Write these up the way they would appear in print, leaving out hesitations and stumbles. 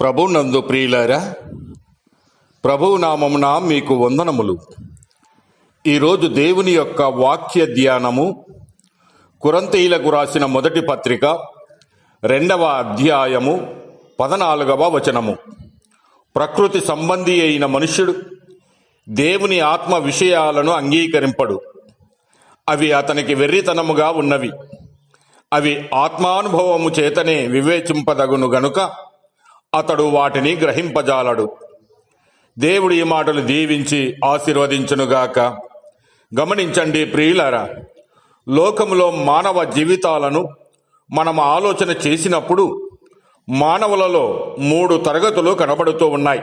ప్రభునందు ప్రియులారా, ప్రభువు నామమున మీకు వందనములు. ఈరోజు దేవుని యొక్క వాక్య ధ్యానము కొరింథీయులకు రాసిన మొదటి పత్రిక 2వ అధ్యాయము 14వ వచనము. ప్రకృతి సంబంధి అయిన మనుష్యుడు దేవుని ఆత్మ విషయాలను అంగీకరింపడు, అవి అతనికి వెర్రితనముగా ఉన్నవి. అవి ఆత్మానుభవము చేతనే వివేచింపదగును గనుక అతడు వాటిని గ్రహింపజాలడు. దేవుడి ఈ మాటలు దీవించి ఆశీర్వదించునుగాక. గమనించండి ప్రియులారా, లోకములో మానవ జీవితాలను మనం ఆలోచన చేసినప్పుడు మానవులలో 3 తరగతులు కనబడుతూ ఉన్నాయి.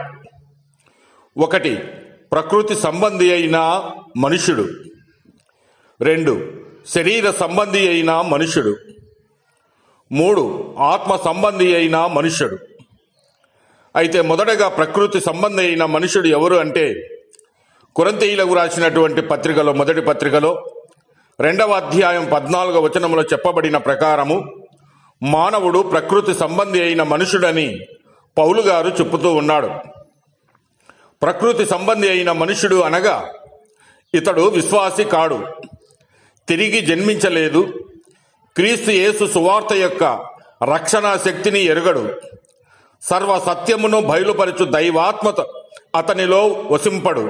1, ప్రకృతి సంబంధి అయిన మనుష్యుడు. 2, శరీర సంబంధి అయిన మనుష్యుడు. 3, ఆత్మ సంబంధి అయిన మనుష్యుడు. అయితే మొదటగా ప్రకృతి సంబంధి అయిన మనుషుడు ఎవరు అంటే, కొరింథీయులకు రాసినటువంటి పత్రికలో, మొదటి పత్రికలో 2వ అధ్యాయం 14వ వచనంలో చెప్పబడిన ప్రకారము మానవుడు ప్రకృతి సంబంధి అయిన మనుషుడని పౌలు గారు చెప్పుతూ ఉన్నాడు. ప్రకృతి సంబంధి అయిన మనుషుడు అనగా ఇతడు విశ్వాసి కాడు, తిరిగి జన్మించలేదు, క్రీస్తు యేసు సువార్త యొక్క రక్షణ శక్తిని ఎరుగడు, సర్వ సత్యమును బయలుపరచు దైవాత్మత అతనిలో వసింపడు,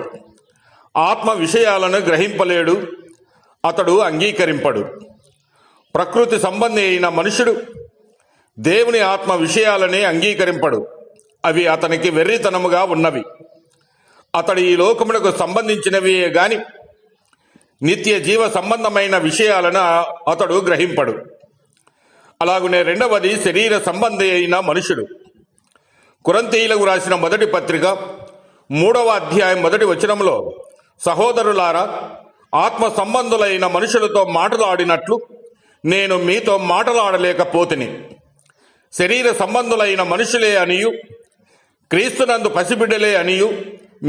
ఆత్మ విషయాలను గ్రహింపలేడు, అతడు అంగీకరింపడు. ప్రకృతి సంబంధి అయిన మనుషుడు దేవుని ఆత్మ విషయాలనే అంగీకరింపడు, అవి అతనికి వెర్రితనముగా ఉన్నవి. అతడు ఈ లోకమునకు సంబంధించినవియే గాని నిత్య జీవ సంబంధమైన విషయాలను అతడు గ్రహింపడు. అలాగునే 2వది శరీర సంబంధి అయిన మనుషుడు. కొరింథీయులకు రాసిన మొదటి పత్రిక 3వ అధ్యాయం 1వ వచనంలో, సహోదరులారా, ఆత్మ సంబంధులైన మనుషులతో మాటలాడినట్లు నేను మీతో మాటలాడలేకపోతిని. శరీర సంబంధులైన మనుషులే అనియు క్రీస్తునందు పసిబిడ్డలే అనియు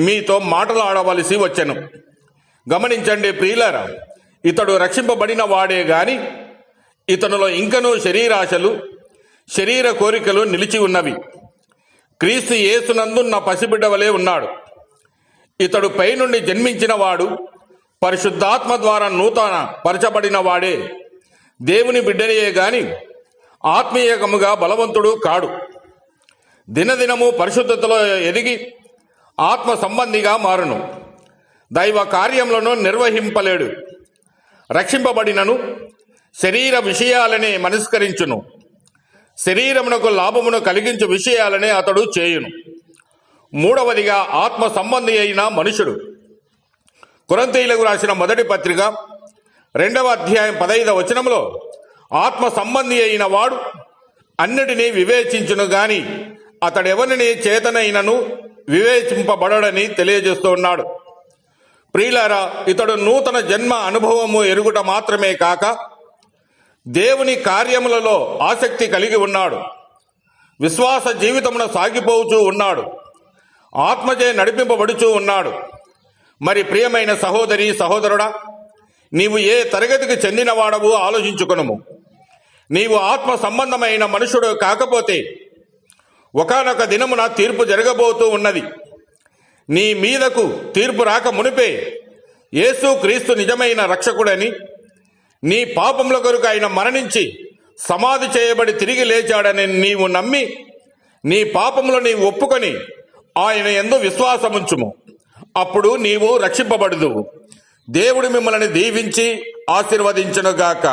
మీతో మాటలాడవలసి వచ్చెను. గమనించండి ప్రియులారా, ఇతడు రక్షింపబడిన వాడే గాని ఇతనిలో ఇంకనూ శరీరాశలు, శరీర కోరికలు నిలిచి ఉన్నవి. క్రీస్తు యేసునందున్న పసిబిడ్డ వలె ఉన్నాడు. ఇతడు పైనుండి జన్మించిన వాడు, పరిశుద్ధాత్మ ద్వారా నూతన పరచబడిన వాడే, దేవుని బిడ్డయే గాని ఆత్మీయకముగా బలవంతుడు కాడు. దినదినము పరిశుద్ధతలో ఎదిగి ఆత్మ సంబంధిగా మారును, దైవ కార్యములను నిర్వహింపలేడు. రక్షింపబడినను శరీర విషయాలనే మనస్కరించును, శరీరమునకు లాభమును కలిగించు విషయాలనే అతడు చేయును. 3వదిగా ఆత్మ సంబంధి అయిన మనుషుడు. కొరింథీయులకు రాసిన మొదటి పత్రిక 2వ అధ్యాయం 15వ వచనంలో, ఆత్మ సంబంధి అయిన వాడు అన్నిటినీ వివేచించును గాని అతడెవరిని చేతనైనను వివేచింపబడని తెలియజేస్తూ ఉన్నాడు. ప్రియులారా, ఇతడు నూతన జన్మ అనుభవము ఎరుగుట మాత్రమే కాక దేవుని కార్యములలో ఆసక్తి కలిగి ఉన్నాడు. విశ్వాస జీవితమున సాగిపోతూ ఉన్నాడు, ఆత్మచే నడిపింపబడుచూ ఉన్నాడు. మరి ప్రియమైన సహోదరి సహోదరుడా, నీవు ఏ తరగతికి చెందినవాడవు ఆలోచించుకొనుము. నీవు ఆత్మ సంబంధమైన మనుషుడు కాకపోతే ఒకానొక దినమున తీర్పు జరగబోతూ ఉన్నది. నీ మీదకు తీర్పు రాక మునిపే యేసు క్రీస్తు నిజమైన రక్షకుడని, నీ పాపముల కొరకు ఆయన మరణించి సమాధి చేయబడి తిరిగి లేచాడని నీవు నమ్మి నీ పాపములు నీవు ఒప్పుకొని ఆయన యందు విశ్వాసముంచుము. అప్పుడు నీవు రక్షింపబడుదువు. దేవుడు మిమ్మల్ని దీవించి ఆశీర్వదించునుగాక.